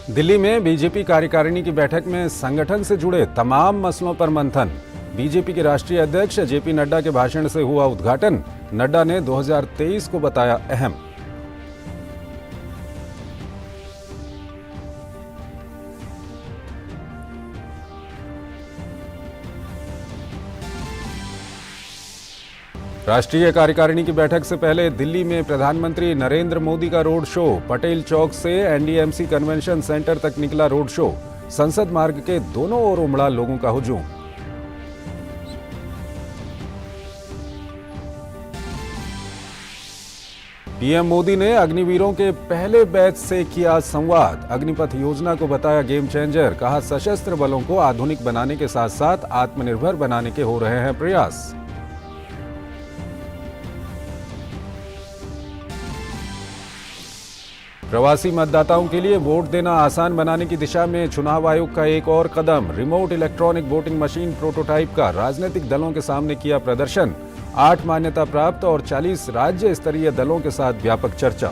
दिल्ली में बीजेपी कार्यकारिणी की बैठक में संगठन से जुड़े तमाम मसलों पर मंथन। बीजेपी के राष्ट्रीय अध्यक्ष जेपी नड्डा के भाषण से हुआ उद्घाटन। नड्डा ने 2023 को बताया अहम। राष्ट्रीय कार्यकारिणी की बैठक से पहले दिल्ली में प्रधानमंत्री नरेंद्र मोदी का रोड शो। पटेल चौक से एनडीएमसी कन्वेंशन सेंटर तक निकला रोड शो। संसद मार्ग के दोनों ओर उमड़ा लोगों का हुजूम। पीएम मोदी ने अग्निवीरों के पहले बैच से किया संवाद। अग्निपथ योजना को बताया गेम चेंजर। कहा, सशस्त्र बलों को आधुनिक बनाने के साथ साथ आत्मनिर्भर बनाने के हो रहे हैं प्रयास। प्रवासी मतदाताओं के लिए वोट देना आसान बनाने की दिशा में चुनाव आयोग का एक और कदम। Remote electronic voting machine prototype का राजनीतिक दलों के सामने किया प्रदर्शन। 8 मान्यता प्राप्त और 40 राज्य स्तरीय दलों के साथ व्यापक चर्चा।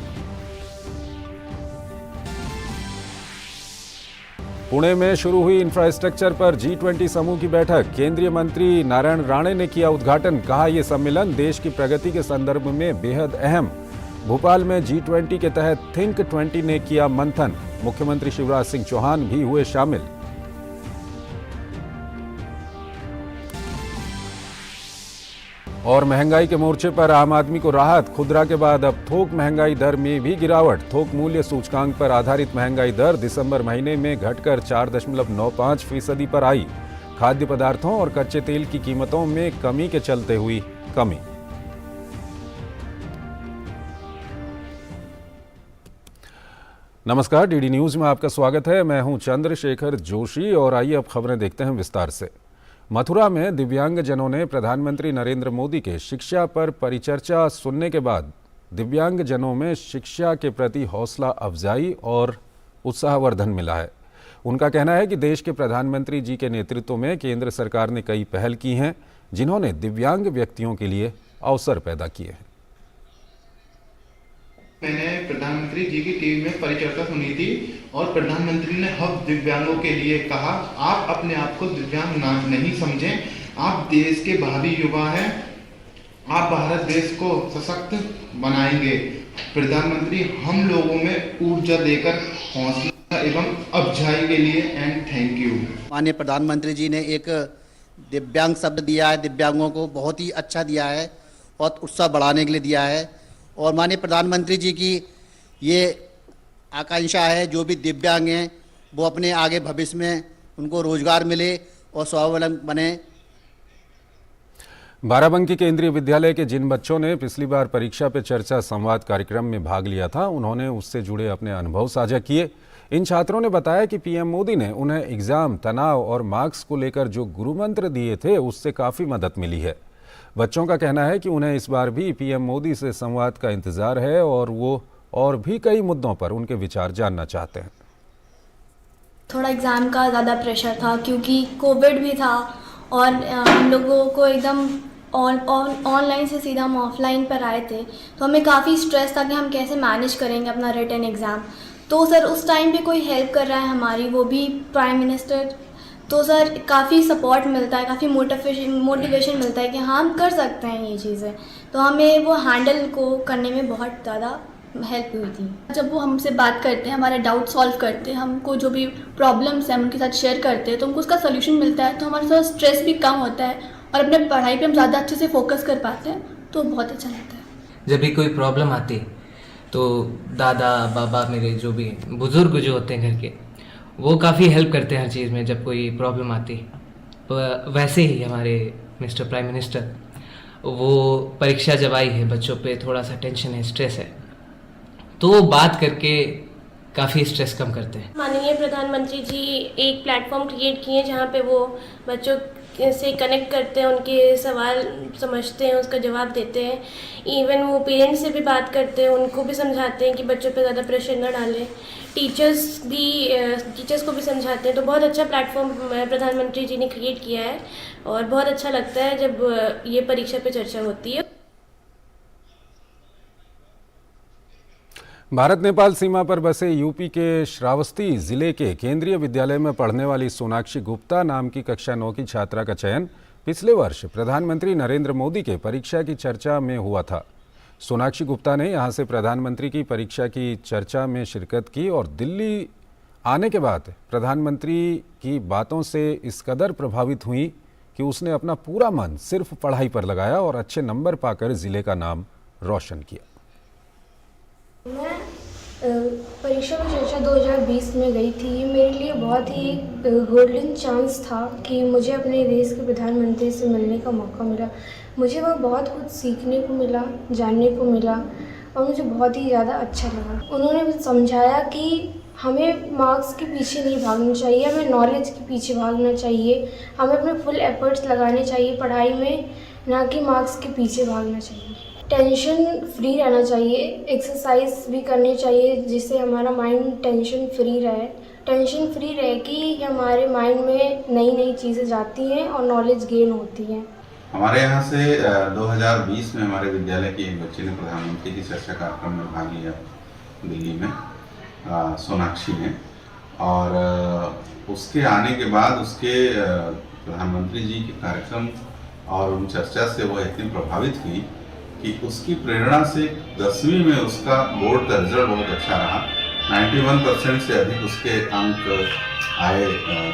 पुणे में शुरू हुई इंफ्रास्ट्रक्चर पर G20 समूह की बैठक। केंद्रीय मंत्री नारायण राणे ने किया उद्घाटन। कहा, यह सम्मेलन देश की प्रगति के संदर्भ में बेहद अहम। भोपाल में G20 के तहत थिंक 20 ने किया मंथन। मुख्यमंत्री शिवराज सिंह चौहान भी हुए शामिल। और महंगाई के मोर्चे पर आम आदमी को राहत। खुदरा के बाद अब थोक महंगाई दर में भी गिरावट। थोक मूल्य सूचकांक पर आधारित महंगाई दर दिसंबर महीने में घटकर 4.95% पर आई। खाद्य पदार्थों और कच्चे तेल की कीमतों में कमी के चलते हुई कमी। नमस्कार, डीडी न्यूज में आपका स्वागत है। मैं हूं चंद्रशेखर जोशी और आइए अब खबरें देखते हैं विस्तार से। मथुरा में दिव्यांगजनों ने प्रधानमंत्री नरेंद्र मोदी के शिक्षा पर परिचर्चा सुनने के बाद दिव्यांगजनों में शिक्षा के प्रति हौसला अफजाई और उत्साहवर्धन मिला है। उनका कहना है कि देश के प्रधानमंत्री जी के नेतृत्व में केंद्र सरकार ने कई पहल की हैं, जिन्होंने दिव्यांग व्यक्तियों के लिए अवसर पैदा किए हैं। मैंने प्रधानमंत्री जी की टीवी में परिचर्चा सुनी थी और प्रधानमंत्री ने हम दिव्यांगों के लिए कहा, आप अपने आप को दिव्यांग नहीं समझें, आप देश के भावी युवा हैं, आप भारत देश को सशक्त बनाएंगे। प्रधानमंत्री हम लोगों में ऊर्जा देकर हौसला एवं अफजाई के लिए एंड थैंक यू। माननीय प्रधानमंत्री जी ने एक दिव्यांग शब्द दिया है, दिव्यांगों को बहुत ही अच्छा दिया है और उत्साह बढ़ाने के लिए दिया है। और माननीय प्रधानमंत्री जी की ये आकांक्षा है, जो भी दिव्यांग हैं वो अपने आगे भविष्य में उनको रोजगार मिले और स्वावलंबी बने। बाराबंकी केंद्रीय विद्यालय के जिन बच्चों ने पिछली बार परीक्षा पे चर्चा संवाद कार्यक्रम में भाग लिया था, उन्होंने उससे जुड़े अपने अनुभव साझा किए। इन छात्रों ने बताया कि पीएम मोदी ने उन्हें एग्जाम, तनाव और मार्क्स को लेकर जो गुरुमंत्र दिए थे, उससे काफ़ी मदद मिली है। बच्चों का कहना है कि उन्हें इस बार भी पीएम मोदी से संवाद का इंतजार है और वो और भी कई मुद्दों पर उनके विचार जानना चाहते हैं। थोड़ा एग्ज़ाम का ज़्यादा प्रेशर था क्योंकि कोविड भी था और हम लोगों को एकदम ऑनलाइन से सीधा हम ऑफलाइन पर आए थे, तो हमें काफ़ी स्ट्रेस था कि हम कैसे मैनेज करेंगे अपना रिटन एग्ज़ाम। तो सर उस टाइम पे कोई हेल्प कर रहा है हमारी, वो भी प्राइम मिनिस्टर। तो सर काफ़ी सपोर्ट मिलता है, काफ़ी मोटिवेशन मिलता है कि हाँ हम कर सकते हैं ये चीज़ें। तो हमें वो हैंडल को करने में बहुत ज़्यादा हेल्प हुई थी। जब वो हमसे बात करते हैं, हमारे डाउट सॉल्व करते हैं, हमको जो भी प्रॉब्लम्स हैं हम उनके साथ शेयर करते हैं, तो हमको उसका सोल्यूशन मिलता है, तो हमारा थोड़ा स्ट्रेस भी कम होता है और अपने पढ़ाई पे हम ज़्यादा अच्छे से फोकस कर पाते हैं, तो बहुत अच्छा लगता है। जब भी कोई प्रॉब्लम आती तो दादा बाबा मेरे जो भी बुज़ुर्ग जो होते हैं घर के, वो काफ़ी हेल्प करते हैं हर चीज़ में जब कोई प्रॉब्लम आती। वैसे ही हमारे मिस्टर प्राइम मिनिस्टर, वो परीक्षा जब आई है, बच्चों पे थोड़ा सा टेंशन है, स्ट्रेस है, तो बात करके काफ़ी स्ट्रेस कम करते हैं। माननीय प्रधानमंत्री जी एक प्लेटफॉर्म क्रिएट किए जहाँ पे वो बच्चों से कनेक्ट करते हैं, उनके सवाल समझते हैं, उसका जवाब देते हैं। इवन वो पेरेंट्स से भी बात करते हैं, उनको भी समझाते हैं कि बच्चों पे ज़्यादा प्रेशर न डालें। टीचर्स को भी समझाते हैं। तो बहुत अच्छा प्लेटफॉर्म प्रधानमंत्री जी ने क्रिएट किया है और बहुत अच्छा लगता है जब ये परीक्षा पे चर्चा होती है। भारत नेपाल सीमा पर बसे यूपी के श्रावस्ती जिले के केंद्रीय विद्यालय में पढ़ने वाली सोनाक्षी गुप्ता नाम की कक्षा 9 की छात्रा का चयन पिछले वर्ष प्रधानमंत्री नरेंद्र मोदी के परीक्षा की चर्चा में हुआ था। सोनाक्षी गुप्ता ने यहां से प्रधानमंत्री की परीक्षा की चर्चा में शिरकत की और दिल्ली आने के बाद प्रधानमंत्री की बातों से इस कदर प्रभावित हुई कि उसने अपना पूरा मन सिर्फ पढ़ाई पर लगाया और अच्छे नंबर पाकर जिले का नाम रोशन किया। मैं परीक्षा पे चर्चा 2020 में गई थी। ये मेरे लिए बहुत ही गोल्डन चांस था कि मुझे अपने देश के प्रधानमंत्री से मिलने का मौका मिला। मुझे वह बहुत कुछ सीखने को मिला, जानने को मिला और मुझे बहुत ही ज़्यादा अच्छा लगा। उन्होंने मुझे समझाया कि हमें मार्क्स के पीछे नहीं भागना चाहिए, हमें नॉलेज के पीछे भागना चाहिए, हमें अपने फुल एफर्ट्स लगाने चाहिए पढ़ाई में, ना कि मार्क्स के पीछे भागना चाहिए। टेंशन फ्री रहना चाहिए, एक्सरसाइज भी करनी चाहिए जिससे हमारा माइंड टेंशन फ्री रहे। टेंशन फ्री रहे कि हमारे माइंड में नई नई चीज़ें जाती हैं और नॉलेज गेन होती है। हमारे यहाँ से 2020 में हमारे विद्यालय की एक बच्ची ने प्रधानमंत्री की चर्चा कार्यक्रम में भाग लिया दिल्ली में, सोनाक्षी ने, और उसके आने के बाद उसके प्रधानमंत्री जी के कार्यक्रम और उन चर्चा से वो इतनी प्रभावित हुई कि उसकी प्रेरणा से 10वीं में उसका बोर्ड का रिजल्ट बहुत अच्छा रहा। 91% से अधिक उसके अंक आए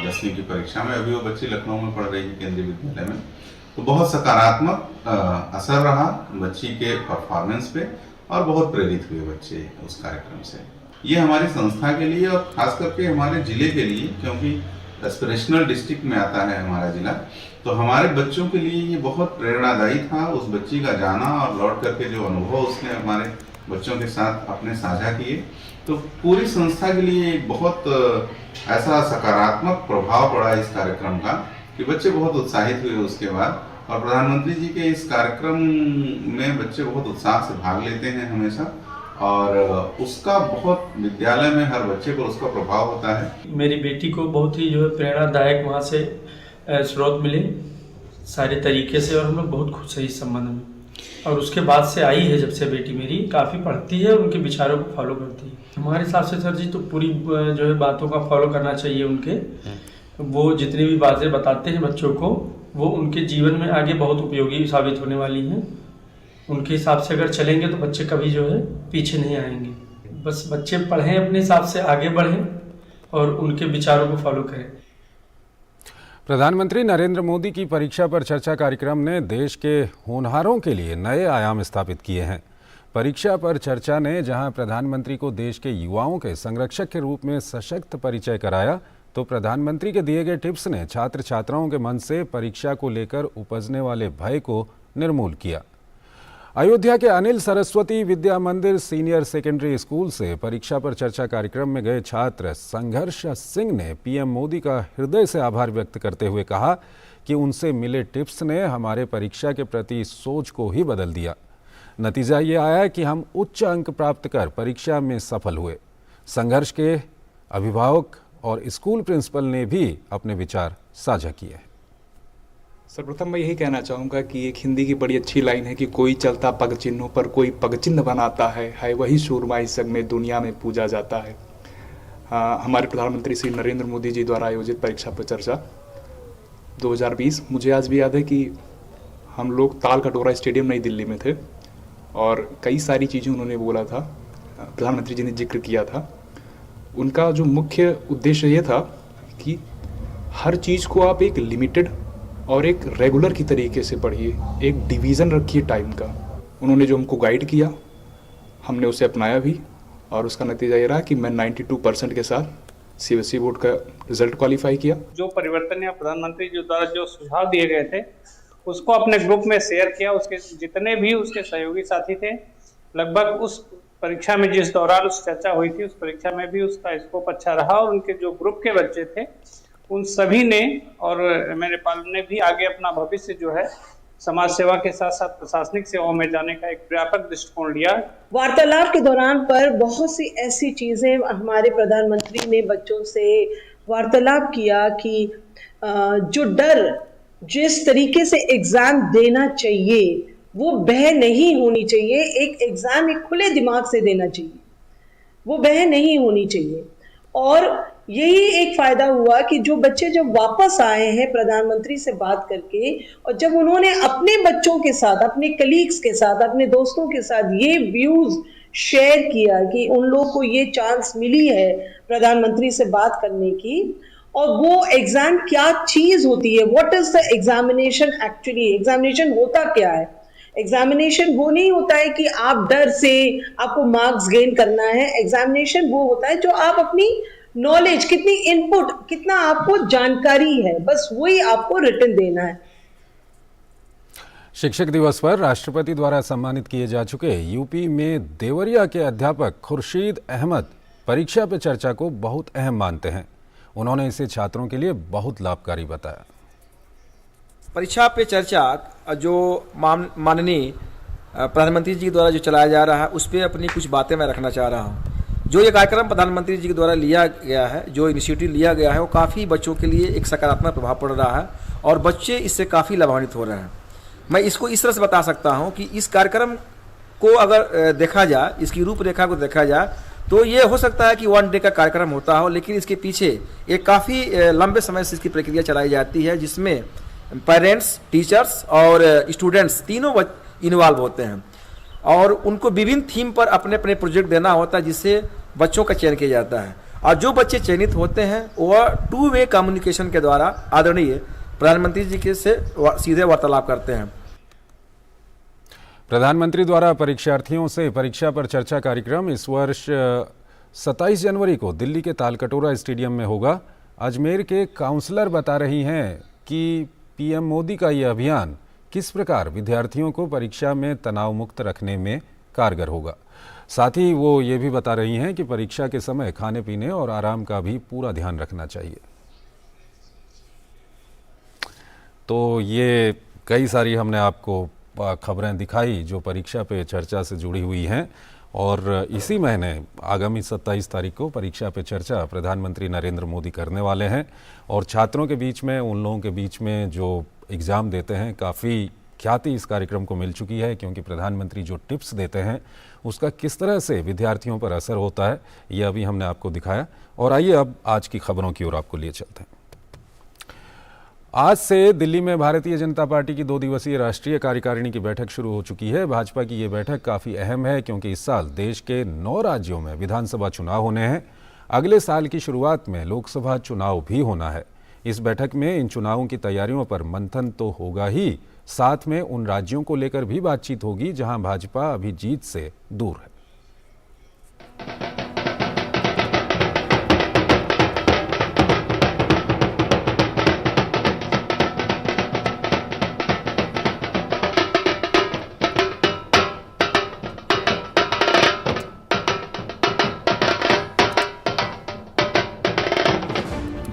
10वीं की परीक्षा में। अभी वो बच्ची लखनऊ में पढ़ रही है केंद्रीय विद्यालय में। तो बहुत सकारात्मक असर रहा बच्ची के परफॉर्मेंस पे और बहुत प्रेरित हुए बच्चे उस कार्यक्रम से। ये हमारी संस्था के लिए और खास करके हमारे जिले के लिए, क्योंकि एस्पिरेशनल डिस्ट्रिक्ट में आता है हमारा जिला, तो हमारे बच्चों के लिए ये बहुत प्रेरणादायी था। उस बच्ची का जाना और लौट करके जो अनुभव उसने हमारे बच्चों के साथ अपने साझा किए, तो पूरी संस्था के लिए एक बहुत ऐसा सकारात्मक प्रभाव पड़ा इस कार्यक्रम का कि बच्चे बहुत उत्साहित हुए उसके बाद। और प्रधानमंत्री जी के इस कार्यक्रम में बच्चे बहुत उत्साह से भाग लेते हैं हमेशा, और उसका बहुत विद्यालय में हर बच्चे पर उसका प्रभाव होता है। मेरी बेटी को बहुत ही जो है प्रेरणादायक वहाँ से स्रोत मिले सारे तरीके से, और हम लोग बहुत खुश हैं इस संबंध में। और उसके बाद से आई है, जब से बेटी मेरी काफ़ी पढ़ती है, उनके विचारों को फॉलो करती है। हमारे हिसाब से सर जी तो पूरी जो है बातों का फॉलो करना चाहिए उनके। वो जितनी भी बातें बताते हैं बच्चों को, वो उनके जीवन में आगे बहुत उपयोगी साबित होने वाली हैं। उनके हिसाब से अगर चलेंगे तो बच्चे कभी जो है पीछे नहीं आएंगे। बस बच्चे पढ़ें, अपने हिसाब से आगे बढ़ें और उनके विचारों को फॉलो करें। प्रधानमंत्री नरेंद्र मोदी की परीक्षा पर चर्चा कार्यक्रम ने देश के होनहारों के लिए नए आयाम स्थापित किए हैं। परीक्षा पर चर्चा ने जहां प्रधानमंत्री को देश के युवाओं के संरक्षक के रूप में सशक्त परिचय कराया, तो प्रधानमंत्री के दिए गए टिप्स ने छात्र छात्राओं के मन से परीक्षा को लेकर उपजने वाले भय को निर्मूल किया। अयोध्या के अनिल सरस्वती विद्या मंदिर सीनियर सेकेंडरी स्कूल से परीक्षा पर चर्चा कार्यक्रम में गए छात्र संघर्ष सिंह ने पीएम मोदी का हृदय से आभार व्यक्त करते हुए कहा कि उनसे मिले टिप्स ने हमारे परीक्षा के प्रति सोच को ही बदल दिया। नतीजा ये आया कि हम उच्च अंक प्राप्त कर परीक्षा में सफल हुए। संघर्ष के अभिभावक और स्कूल प्रिंसिपल ने भी अपने विचार साझा किए हैं। सर्वप्रथम मैं यही कहना चाहूँगा कि एक हिंदी की बड़ी अच्छी लाइन है कि कोई चलता पग चिन्हों पर कोई पग चिन्ह बनाता है वही सूरमा इस संग में दुनिया में पूजा जाता है। हमारे प्रधानमंत्री श्री नरेंद्र मोदी जी द्वारा आयोजित परीक्षा पर चर्चा 2020, मुझे आज भी याद है कि हम लोग ताल कटोरा स्टेडियम नई दिल्ली में थे और कई सारी चीज़ें उन्होंने बोला था, प्रधानमंत्री जी ने जिक्र किया था। उनका जो मुख्य उद्देश्य ये था कि हर चीज़ को आप एक लिमिटेड और एक रेगुलर की तरीके से पढ़िए, एक डिवीज़न रखिए टाइम का। उन्होंने जो हमको गाइड किया, हमने उसे अपनाया भी, और उसका नतीजा ये रहा कि मैं 92% के साथ सीबीएसई बोर्ड का रिजल्ट क्वालिफाई किया। जो परिवर्तन या प्रधानमंत्री जी द्वारा जो सुझाव दिए गए थे उसको अपने ग्रुप में शेयर किया। उसके जितने भी उसके सहयोगी साथी थे, लगभग उस परीक्षा में जिस दौरान उस चर्चा हुई थी, उस परीक्षा में भी उसका स्कोप अच्छा रहा और उनके जो ग्रुप के बच्चे थे उन सभी ने और मेरे पाल ने भी आगे अपना भविष्य जो है समाज सेवा के साथ साथ प्रशासनिक सेवाओं में जाने का एक व्यापक दृष्टिकोण लिया। वार्तालाप के दौरान पर बहुत सी ऐसी चीजें हमारे प्रधानमंत्री ने बच्चों से वार्तालाप किया कि जो डर जिस तरीके से एग्जाम देना चाहिए वो भय नहीं होनी चाहिए। एक एग्जाम एक खुले दिमाग से देना चाहिए। वो वह नहीं होनी चाहिए। और यही एक फायदा हुआ कि जो बच्चे जब वापस आए हैं प्रधानमंत्री से बात करके, और जब उन्होंने अपने बच्चों के साथ, अपने कलीग्स के साथ, अपने दोस्तों के साथ ये व्यूज शेयर किया कि उन लोगों को ये चांस मिली है प्रधानमंत्री से बात करने की, और वो एग्जाम क्या चीज होती है, what is the examination actually, examination होता क्या है। एग्जामिनेशन वो नहीं होता है कि आप डर से आपको मार्क्स गेन करना है, एग्जामिनेशन वो होता है जो आप अपनी नॉलेज, कितनी इनपुट, कितना आपको जानकारी है, बस वही आपको रिटन देना है। शिक्षक दिवस पर राष्ट्रपति द्वारा सम्मानित किए जा चुके यूपी में देवरिया के अध्यापक खुर्शीद अहमद परीक्षा पे चर्चा को बहुत अहम मानते हैं। उन्होंने इसे छात्रों के लिए बहुत लाभकारी बताया। परीक्षा पे चर्चा जो माननीय प्रधानमंत्री जी द्वारा जो चलाया जा रहा है, उस पर अपनी कुछ बातें मैं रखना चाह रहा हूँ। जो ये कार्यक्रम प्रधानमंत्री जी के द्वारा लिया गया है, जो इनिशिएटिव लिया गया है, वो काफ़ी बच्चों के लिए एक सकारात्मक प्रभाव पड़ रहा है और बच्चे इससे काफ़ी लाभान्वित हो रहे हैं। मैं इसको इस तरह से बता सकता हूँ कि इस कार्यक्रम को अगर देखा जाए, इसकी रूपरेखा को देखा जाए, तो ये हो सकता है कि 1 डे का कार्यक्रम होता हो, लेकिन इसके पीछे एक काफ़ी लंबे समय से इसकी प्रक्रिया चलाई जाती है, जिसमें पेरेंट्स, टीचर्स और स्टूडेंट्स तीनों इन्वॉल्व होते हैं और उनको विभिन्न थीम पर अपने अपने प्रोजेक्ट देना होता है, जिससे बच्चों का चयन किया जाता है। और जो बच्चे चयनित होते हैं वह 2 वे कम्युनिकेशन के द्वारा आदरणीय प्रधानमंत्री जी के से सीधे वार्तालाप करते हैं। प्रधानमंत्री द्वारा परीक्षार्थियों से परीक्षा पर चर्चा कार्यक्रम इस वर्ष 27 जनवरी को दिल्ली के तालकटोरा स्टेडियम में होगा। अजमेर के काउंसलर बता रही हैं कि पीएम मोदी का ये अभियान किस प्रकार विद्यार्थियों को परीक्षा में तनाव मुक्त रखने में कारगर होगा। साथ ही वो ये भी बता रही हैं कि परीक्षा के समय खाने पीने और आराम का भी पूरा ध्यान रखना चाहिए। तो ये कई सारी हमने आपको खबरें दिखाई जो परीक्षा पे चर्चा से जुड़ी हुई हैं और इसी महीने आगामी 27 तारीख को परीक्षा पे चर्चा प्रधानमंत्री नरेंद्र मोदी करने वाले हैं और छात्रों के बीच में, उन लोगों के बीच में जो एग्ज़ाम देते हैं, काफ़ी ख्याति इस कार्यक्रम को मिल चुकी है, क्योंकि प्रधानमंत्री जो टिप्स देते हैं उसका किस तरह से विद्यार्थियों पर असर होता है ये अभी हमने आपको दिखाया। और आइए अब आज की खबरों की ओर आपको लिए चलते हैं। आज से दिल्ली में भारतीय जनता पार्टी की 2 दिवसीय राष्ट्रीय कार्यकारिणी की बैठक शुरू हो चुकी है। भाजपा की ये बैठक काफ़ी अहम है क्योंकि इस साल देश के 9 राज्यों में विधानसभा चुनाव होने हैं। अगले साल की शुरुआत में लोकसभा चुनाव भी होना है। इस बैठक में इन चुनावों की तैयारियों पर मंथन तो होगा ही, साथ में उन राज्यों को लेकर भी बातचीत होगी जहां भाजपा अभी जीत से दूर है।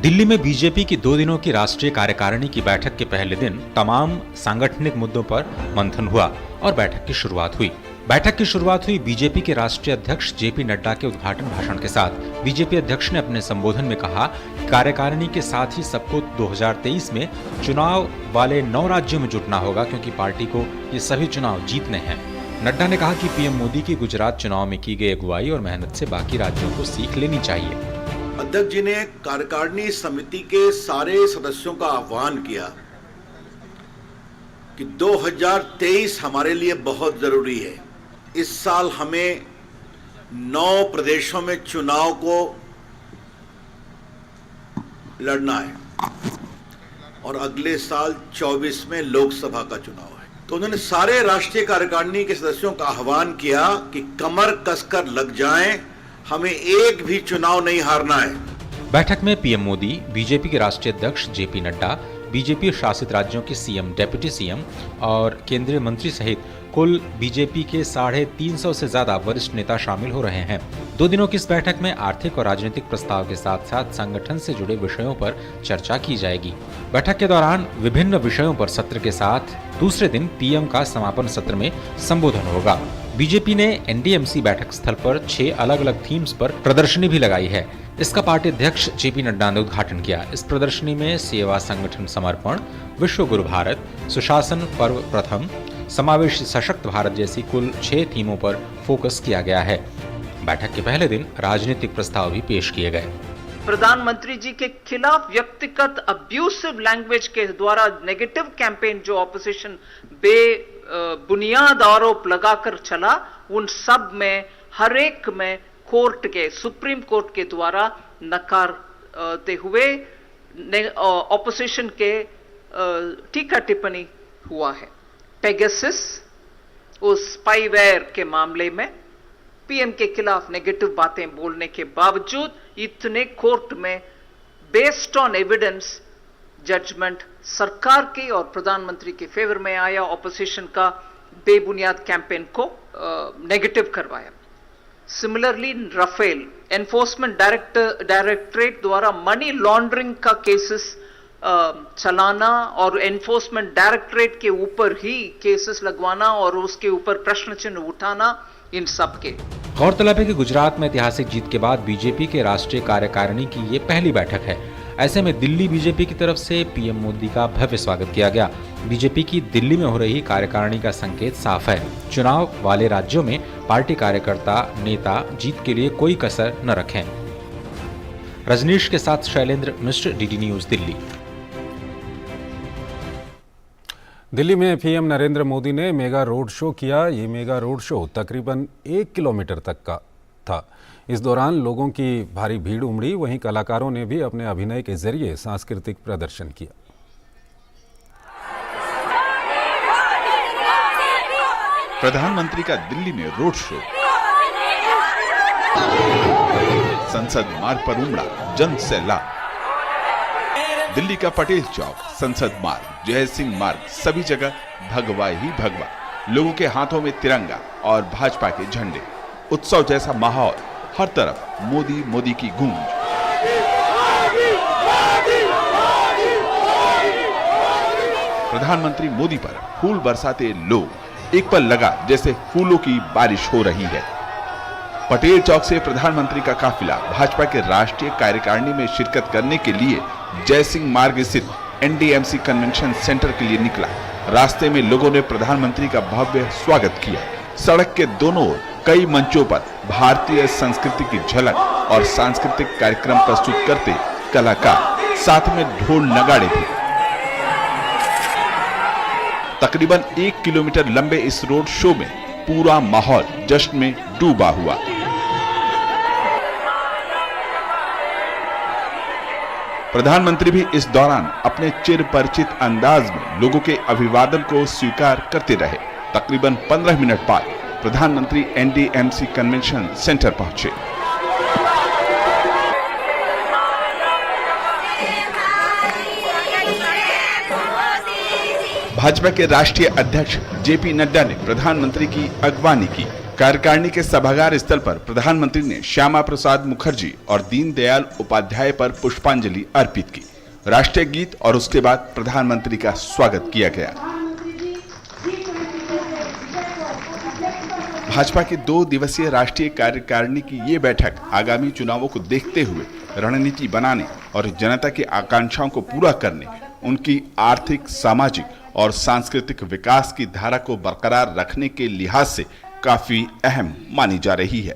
दिल्ली में बीजेपी की 2 दिनों की राष्ट्रीय कार्यकारिणी की बैठक के पहले दिन तमाम सांगठनिक मुद्दों पर मंथन हुआ और बैठक की शुरुआत हुई। बैठक की शुरुआत हुई बीजेपी के राष्ट्रीय अध्यक्ष जेपी नड्डा के उद्घाटन भाषण के साथ। बीजेपी अध्यक्ष ने अपने संबोधन में कहा कि कार्यकारिणी के साथ ही सबको 2023 में चुनाव वाले 9 राज्यों में जुटना होगा, क्योंकि पार्टी को ये सभी चुनाव जीतने हैं। नड्डा ने कहा कि पीएम मोदी की गुजरात चुनाव में की गई अगुवाई और मेहनत से बाकी राज्यों को सीख लेनी चाहिए। अध्यक्ष जी ने कार्यकारिणी समिति के सारे सदस्यों का आह्वान किया कि 2023 हमारे लिए बहुत जरूरी है। इस साल हमें 9 प्रदेशों में चुनाव को लड़ना है और अगले साल 24 में लोकसभा का चुनाव है। तो उन्होंने सारे राष्ट्रीय कार्यकारिणी के सदस्यों का आह्वान किया कि कमर कसकर लग जाएं, हमें एक भी चुनाव नहीं हारना है। बैठक में पीएम मोदी, बीजेपी के राष्ट्रीय अध्यक्ष जेपी नड्डा, बीजेपी शासित राज्यों के सीएम, डिप्टी सीएम और केंद्रीय मंत्री सहित कुल बीजेपी के 350 से ज्यादा वरिष्ठ नेता शामिल हो रहे हैं। 2 दिनों की इस बैठक में आर्थिक और राजनीतिक प्रस्ताव के साथ साथ संगठन से जुड़े विषयों पर चर्चा की जाएगी। बैठक के दौरान विभिन्न विषयों पर सत्र के साथ दूसरे दिन पीएम का समापन सत्र में संबोधन होगा। बीजेपी ने एनडीएमसी बैठक स्थल पर 6 अलग अलग थीम्स पर प्रदर्शनी भी लगाई है। इसका पार्टी अध्यक्ष जेपी नड्डा ने उद्घाटन किया। इस प्रदर्शनी में सेवा संगठन समर्पण, विश्व गुरु भारत, सुशासन पर्व प्रथम, समावेशी सशक्त भारत जैसी कुल 6 थीमों पर फोकस किया गया है। बैठक के पहले दिन राजनीतिक प्रस्ताव भी पेश किए गए। प्रधानमंत्री जी के खिलाफ व्यक्तिगत अब्यूसिव लैंग्वेज के द्वारा नेगेटिव कैंपेन जो ऑपोजिशन बेबुनियाद आरोप लगाकर चला, उन सब में हर एक में कोर्ट के सुप्रीम कोर्ट के द्वारा नकारते हुए ऑपोजिशन के टीका टिप्पणी हुआ है। पेगासस उस स्पाईवेयर के मामले में पीएम के खिलाफ नेगेटिव बातें बोलने के बावजूद इतने कोर्ट में बेस्ड ऑन एविडेंस जजमेंट सरकार के और प्रधानमंत्री के फेवर में आया, ऑपोजिशन का बेबुनियाद कैंपेन को नेगेटिव करवाया। सिमिलरली राफेल एनफोर्समेंट डायरेक्टरेट द्वारा मनी लॉन्ड्रिंग का केसेस चलाना और एनफोर्समेंट डायरेक्टरेट के ऊपर ही केसेस लगवाना और उसके ऊपर प्रश्न चिन्ह उठाना, इन सब के। गौरतलब है कि गुजरात में ऐतिहासिक जीत के बाद बीजेपी के राष्ट्रीय कार्यकारिणी की ये पहली बैठक है। ऐसे में दिल्ली बीजेपी की तरफ से पीएम मोदी का भव्य स्वागत किया गया। बीजेपी की दिल्ली में हो रही कार्यकारिणी का संकेत साफ है। चुनाव वाले राज्यों में पार्टी कार्यकर्ता नेता जीत के लिए कोई कसर न रखें। रजनीश के साथ शैलेंद्र मिश्र, डीडी न्यूज दिल्ली। दिल्ली में पीएम नरेंद्र मोदी ने मेगा रोड शो किया। ये मेगा रोड शो तकरीबन 1 किलोमीटर तक का था। इस दौरान लोगों की भारी भीड़ उमड़ी। वहीं कलाकारों ने भी अपने अभिनय के जरिए सांस्कृतिक प्रदर्शन किया। प्रधानमंत्री का दिल्ली में रोड शो, संसद मार्ग पर उमड़ा जन सैलाब। दिल्ली का पटेल चौक, संसद मार्ग, जय सिंह मार्ग, सभी जगह भगवा ही भगवा। लोगों के हाथों में तिरंगा और भाजपा के झंडे। उत्सव जैसा माहौल, हर तरफ मोदी मोदी की गूंज। प्रधानमंत्री मोदी पर फूल बरसाते लोग। एक पल लगा जैसे फूलों की बारिश हो रही है। पटेल चौक से प्रधानमंत्री का काफिला भाजपा के राष्ट्रीय कार्यकारिणी में शिरकत करने के लिए जय सिंह मार्ग स्थित एनडीएमसी कन्वेंशन सेंटर के लिए निकला। रास्ते में लोगों ने प्रधानमंत्री का भव्य स्वागत किया। सड़क के दोनों ओर कई मंचों पर भारतीय संस्कृति की झलक और सांस्कृतिक कार्यक्रम प्रस्तुत करते कलाकार, साथ में ढोल नगाड़े भी। तकरीबन 1 किलोमीटर लंबे इस रोड शो में पूरा माहौल जश्न में डूबा हुआ। प्रधानमंत्री भी इस दौरान अपने चिर परिचित अंदाज में लोगों के अभिवादन को स्वीकार करते रहे। तकरीबन 15 मिनट बाद प्रधानमंत्री एनडीएमसी कन्वेंशन सेंटर पहुंचे। भाजपा के राष्ट्रीय अध्यक्ष जेपी नड्डा ने प्रधानमंत्री की अगवानी की। कार्यकारिणी के सभागार स्थल पर प्रधानमंत्री ने श्यामा प्रसाद मुखर्जी और दीनदयाल उपाध्याय पर पुष्पांजलि अर्पित की। राष्ट्रीय गीत और उसके बाद प्रधानमंत्री का स्वागत किया गया। भाजपा की 2 दिवसीय राष्ट्रीय कार्यकारिणी की ये बैठक आगामी चुनावों को देखते हुए रणनीति बनाने और जनता की आकांक्षाओं को पूरा करने, उनकी आर्थिक, सामाजिक और सांस्कृतिक विकास की धारा को बरकरार रखने के लिहाज से काफी अहम मानी जा रही है।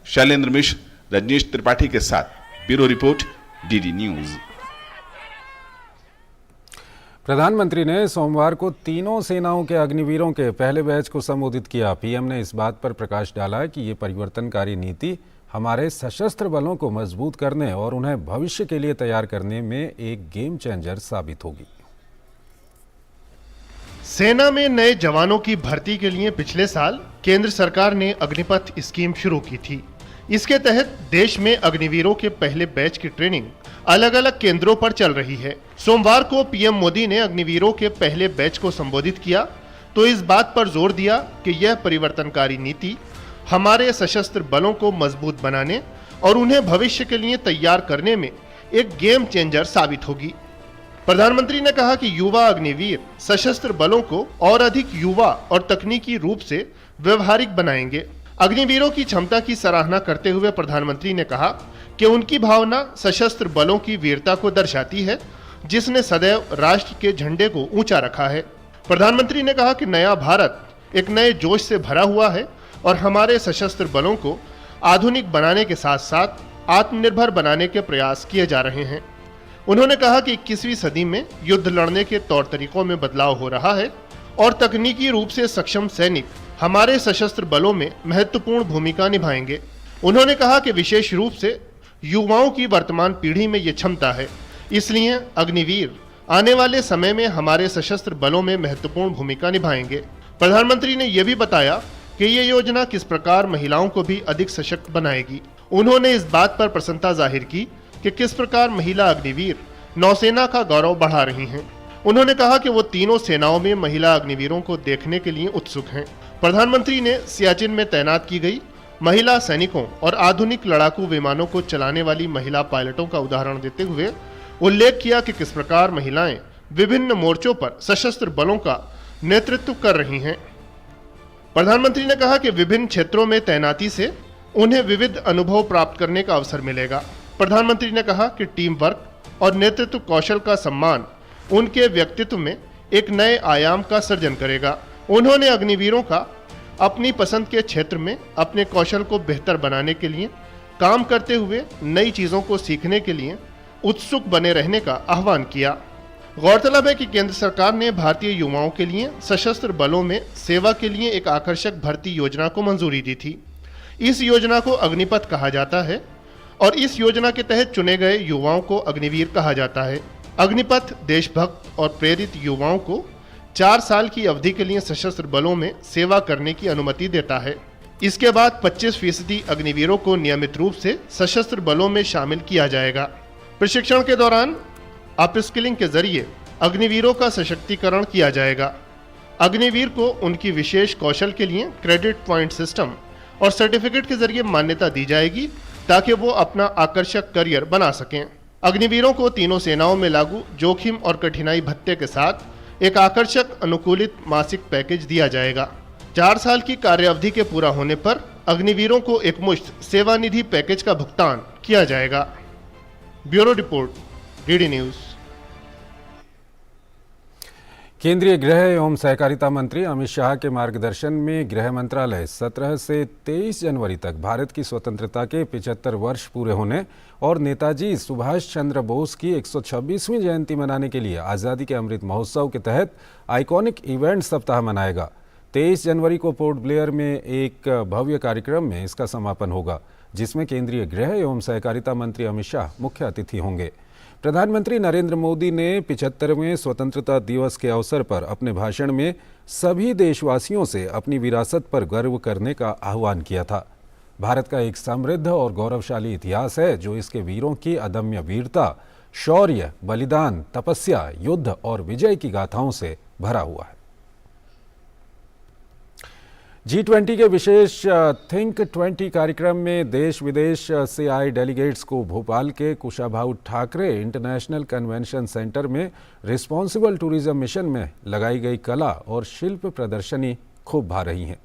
शैलेंद्र मिश्र, रजनीश त्रिपाठी के साथ ब्यूरो रिपोर्ट, डीडी न्यूज। प्रधानमंत्री ने सोमवार को तीनों सेनाओं के अग्निवीरों के पहले बैच को संबोधित किया। पीएम ने इस बात पर प्रकाश डाला कि ये परिवर्तनकारी नीति हमारे सशस्त्र बलों को मजबूत करने और उन्हें भविष्य के लिए तैयार करने में एक गेम चेंजर साबित होगी। सेना में नए जवानों की भर्ती के लिए पिछले साल केंद्र सरकार ने अग्निपथ स्कीम शुरू की थी। इसके तहत देश में अग्निवीरों के पहले बैच की ट्रेनिंग अलग अलग केंद्रों पर चल रही है। सोमवार को पीएम मोदी ने अग्निवीरों के पहले बैच को संबोधित किया तो इस बात पर जोर दिया कि यह परिवर्तनकारी नीति हमारे सशस्त्र बलों को मजबूत बनाने और उन्हें भविष्य के लिए तैयार करने में एक गेम चेंजर साबित होगी। प्रधानमंत्री ने कहा कि युवा अग्निवीर सशस्त्र बलों को और अधिक युवा और तकनीकी रूप से व्यवहारिक बनाएंगे। अग्निवीरों की क्षमता की सराहना करते हुए प्रधानमंत्री ने कहा कि उनकी भावना सशस्त्र बलों की वीरता को दर्शाती है, जिसने सदैव राष्ट्र के झंडे को ऊंचा रखा है। प्रधानमंत्री ने कहा कि नया भारत एक नए जोश से भरा हुआ है और हमारे सशस्त्र बलों को आधुनिक बनाने के साथ साथ आत्मनिर्भर बनाने के प्रयास किए जा रहे हैं। उन्होंने कहा कि 21वीं सदी में युद्ध लड़ने के तौर तरीकों में बदलाव हो रहा है और तकनीकी रूप से सक्षम सैनिक हमारे सशस्त्र बलों में महत्वपूर्ण भूमिका निभाएंगे। उन्होंने कहा कि विशेष रूप से युवाओं की वर्तमान पीढ़ी में ये क्षमता है, इसलिए अग्निवीर आने वाले समय में हमारे सशस्त्र बलों में महत्वपूर्ण भूमिका निभाएंगे। प्रधानमंत्री ने यह भी बताया कि ये योजना किस प्रकार महिलाओं को भी अधिक सशक्त बनाएगी। उन्होंने इस बात पर प्रसन्नता जाहिर की कि किस प्रकार महिला अग्निवीर नौसेना का गौरव बढ़ा रही हैं। उन्होंने कहा कि वो तीनों सेनाओं में महिला अग्निवीरों को देखने के लिए उत्सुक हैं। प्रधानमंत्री ने सियाचिन में तैनात की गई महिला सैनिकों और आधुनिक लड़ाकू विमानों को चलाने वाली महिला पायलटों का उदाहरण देते हुए उल्लेख किया कि किस प्रकार महिलाएं विभिन्न मोर्चों पर सशस्त्र बलों का नेतृत्व कर रही हैं। प्रधानमंत्री ने कहा कि विभिन्न क्षेत्रों में तैनाती से उन्हें विविध अनुभव प्राप्त करने का अवसर मिलेगा। प्रधानमंत्री ने कहा कि टीम वर्क और नेतृत्व कौशल का सम्मान उनके व्यक्तित्व में एक नए आयाम का सृजन करेगा। उन्होंने अग्निवीरों का अपनी पसंद के क्षेत्र में अपने कौशल को बेहतर बनाने के लिए काम करते हुए नई चीज़ों को सीखने के लिए उत्सुक बने रहने का आह्वान किया। गौरतलब है कि केंद्र सरकार ने भारतीय युवाओं के लिए सशस्त्र बलों में सेवा के लिए एक आकर्षक भर्ती योजना को मंजूरी दी थी। इस योजना को अग्निपथ कहा जाता है और इस योजना के तहत चुने गए युवाओं को अग्निवीर कहा जाता है। अग्निपथ देशभक्त और प्रेरित युवाओं को 4 साल की अवधि के लिए सशस्त्र बलों में सेवा करने की अनुमति देता है। इसके बाद 25% अग्निवीरों को नियमित रूप से सशस्त्र बलों में शामिल किया जाएगा। प्रशिक्षण के दौरान अपस्किलिंग के जरिए अग्निवीरों का सशक्तिकरण किया जाएगा। अग्निवीर को उनकी विशेष कौशल के लिए क्रेडिट पॉइंट सिस्टम और सर्टिफिकेट के जरिए मान्यता दी जाएगी ताकि वो अपना आकर्षक करियर बना सकें। अग्निवीरों को तीनों सेनाओं में लागू जोखिम और कठिनाई भत्ते के साथ एक आकर्षक अनुकूलित मासिक पैकेज दिया जाएगा। 4 साल की कार्य अवधि के पूरा होने पर अग्निवीरों को एक मुश्त सेवानिधि पैकेज का भुगतान किया जाएगा। Bureau report, DD news. केंद्रीय गृह एवं सहकारिता मंत्री अमित शाह के मार्गदर्शन में गृह मंत्रालय 17 से 23 जनवरी तक भारत की स्वतंत्रता के 75 वर्ष पूरे होने और नेताजी सुभाष चंद्र बोस की 126वीं जयंती मनाने के लिए आज़ादी के अमृत महोत्सव के तहत आइकॉनिक इवेंट सप्ताह मनाएगा। 23 जनवरी को पोर्ट ब्लेयर में एक भव्य कार्यक्रम में इसका समापन होगा, जिसमें केंद्रीय गृह एवं सहकारिता मंत्री अमित शाह मुख्य अतिथि होंगे। प्रधानमंत्री नरेंद्र मोदी ने 75वें स्वतंत्रता दिवस के अवसर पर अपने भाषण में सभी देशवासियों से अपनी विरासत पर गर्व करने का आह्वान किया था। भारत का एक समृद्ध और गौरवशाली इतिहास है जो इसके वीरों की अदम्य वीरता, शौर्य, बलिदान, तपस्या, युद्ध और विजय की गाथाओं से भरा हुआ है। G20 के विशेष थिंक 20 कार्यक्रम में देश विदेश से आए डेलीगेट्स को भोपाल के Kushabhau Thackeray international convention centre में रिस्पॉन्सिबल टूरिज्म मिशन में लगाई गई कला और शिल्प प्रदर्शनी खूब भा रही हैं।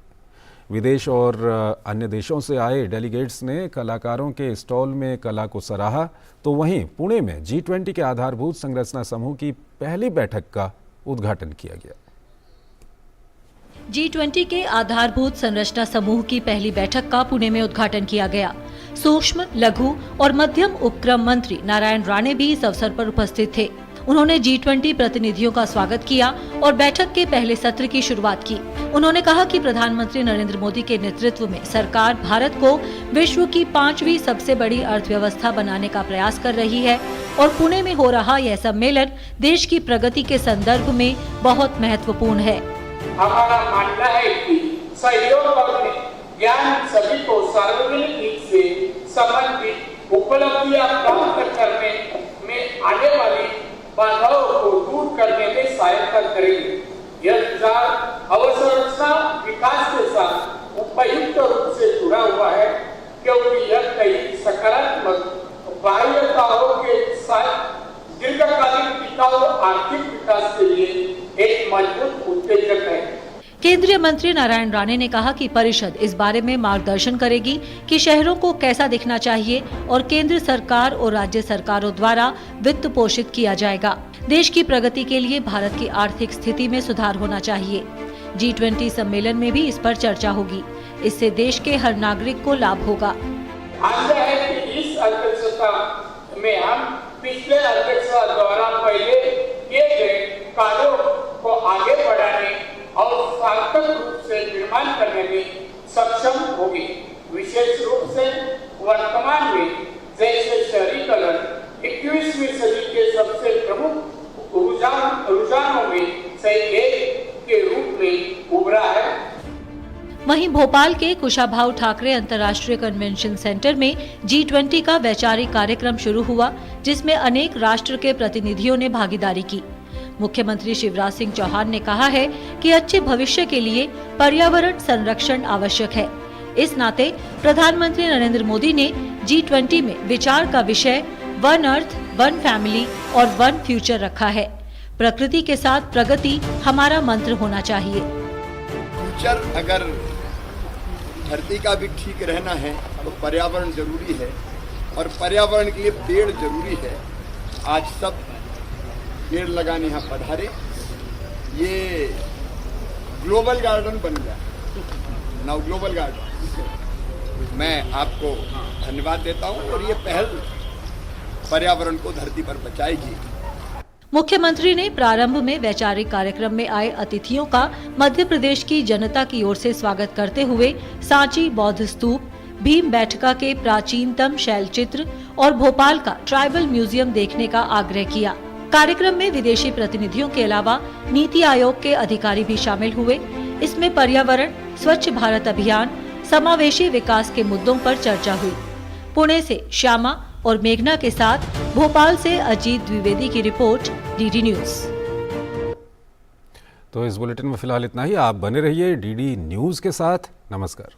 विदेश और अन्य देशों से आए डेलीगेट्स ने कलाकारों के स्टॉल में कला को सराहा, तो वहीं पुणे में G20 के आधारभूत संरचना समूह की पहली बैठक का उद्घाटन किया गया। G20 के आधारभूत संरचना समूह की पहली बैठक का पुणे में उद्घाटन किया गया। सूक्ष्म, लघु और मध्यम उपक्रम मंत्री नारायण राणे भी इस अवसर पर उपस्थित थे। उन्होंने G20 प्रतिनिधियों का स्वागत किया और बैठक के पहले सत्र की शुरुआत की। उन्होंने कहा कि प्रधानमंत्री नरेंद्र मोदी के नेतृत्व में सरकार भारत को विश्व की 5वीं सबसे बड़ी अर्थव्यवस्था बनाने का प्रयास कर रही है और पुणे में हो रहा यह सम्मेलन देश की प्रगति के संदर्भ में बहुत महत्वपूर्ण है। हमारा मानना है कि सहयोग करने, ज्ञान सभी को सार्वजनिक हित से संबंधित उपलब्धियां प्राप्त करने में आने वाली बाधाओं को दूर करने में सहायता करेगी। यह विचार अवसंरचना विकास के साथ उपयुक्त रूप से जुड़ा हुआ है, क्योंकि यह कई सकारात्मक बाह्यताओं के साथ दीर्घकालिक टिकाऊ आर्थिक विकास के लिए एक मजबूत उत्तेजक है। केंद्रीय मंत्री नारायण राणे ने कहा कि परिषद इस बारे में मार्गदर्शन करेगी कि शहरों को कैसा दिखना चाहिए और केंद्र सरकार और राज्य सरकारों द्वारा वित्त पोषित किया जाएगा। देश की प्रगति के लिए भारत की आर्थिक स्थिति में सुधार होना चाहिए। G20 सम्मेलन में भी इस पर चर्चा होगी। इससे देश के हर नागरिक को लाभ होगा। आशा है कि इस अध्यक्षता में हम पिछले अध्यक्षता द्वारा पहले किए गए कार्यों को आगे बढ़ाने और सार्थक रूप से निर्माण करने में सक्षम होगी। विशेष रूप से वर्तमान में जैसे शहरीकरण 21वीं सदी के सबसे प्रमुख रुझानों में से एक के रूप में उभरा है। वहीं भोपाल के कुशाभाऊ ठाकरे अंतर्राष्ट्रीय कन्वेंशन सेंटर में G20 का वैचारिक कार्यक्रम शुरू हुआ, जिसमें अनेक राष्ट्र के प्रतिनिधियों ने भागीदारी की। मुख्यमंत्री शिवराज सिंह चौहान ने कहा है कि अच्छे भविष्य के लिए पर्यावरण संरक्षण आवश्यक है। इस नाते प्रधानमंत्री नरेंद्र मोदी ने G20 में विचार का विषय वन अर्थ, वन फैमिली और वन फ्यूचर रखा है। प्रकृति के साथ प्रगति हमारा मंत्र होना चाहिए। फ्यूचर अगर धरती का भी ठीक रहना है तो पर्यावरण जरूरी है, और पर्यावरण के लिए पेड़ जरूरी है। आज सब पेड़ लगाने यहाँ पधारे, ये ग्लोबल गार्डन बन गया, नाउ ग्लोबल गार्डन। मैं आपको धन्यवाद देता हूँ, और ये पहल पर्यावरण को धरती पर बचाएगी। मुख्यमंत्री ने प्रारंभ में वैचारिक कार्यक्रम में आए अतिथियों का मध्य प्रदेश की जनता की ओर से स्वागत करते हुए सांची बौद्ध स्तूप, भीम बैठका के प्राचीनतम शैल चित्र और भोपाल का ट्राइबल म्यूजियम देखने का आग्रह किया। कार्यक्रम में विदेशी प्रतिनिधियों के अलावा नीति आयोग के अधिकारी भी शामिल हुए। इसमें पर्यावरण, स्वच्छ भारत अभियान, समावेशी विकास के मुद्दों पर चर्चा हुई। पुणे से श्यामा और मेघना के साथ भोपाल से अजीत द्विवेदी की रिपोर्ट, डीडी न्यूज। तो इस बुलेटिन में फिलहाल इतना ही। आप बने रहिए डीडी न्यूज के साथ। नमस्कार।